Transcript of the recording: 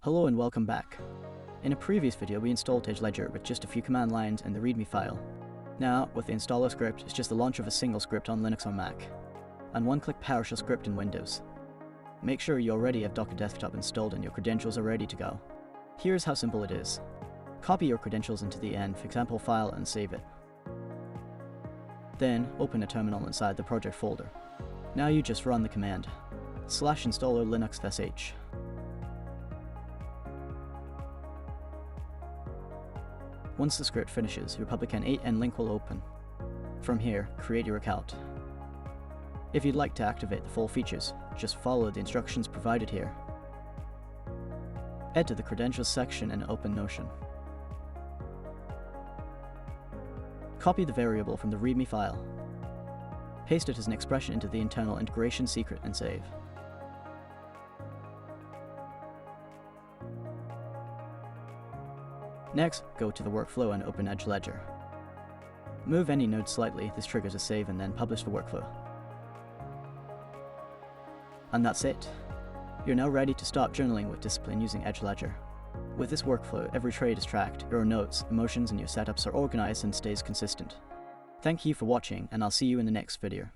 Hello and welcome back. In a previous video we installed EdgeLedger with just a few command lines and the README file. Now, with the installer script, it's just the launch of a single script on Linux or Mac, and one-click PowerShell script in Windows. Make sure you already have Docker Desktop installed and your credentials are ready to go. Here's how simple it is. Copy your credentials into the example file and save it. Then, open a terminal inside the project folder. Now you just run the command /installer linux-sh. Once the script finishes, your Publican 8N link will open. From here, create your account. If you'd like to activate the full features, just follow the instructions provided here. Head to the Credentials section and open Notion. Copy the variable from the README file. Paste it as an expression into the internal integration secret and save. Next, go to the workflow and open EdgeLedger. Move any node slightly, this triggers a save, and then publish the workflow. And that's it. You're now ready to start journaling with discipline using EdgeLedger. With this workflow, every trade is tracked, your notes, emotions, and your setups are organized and stays consistent. Thank you for watching, and I'll see you in the next video.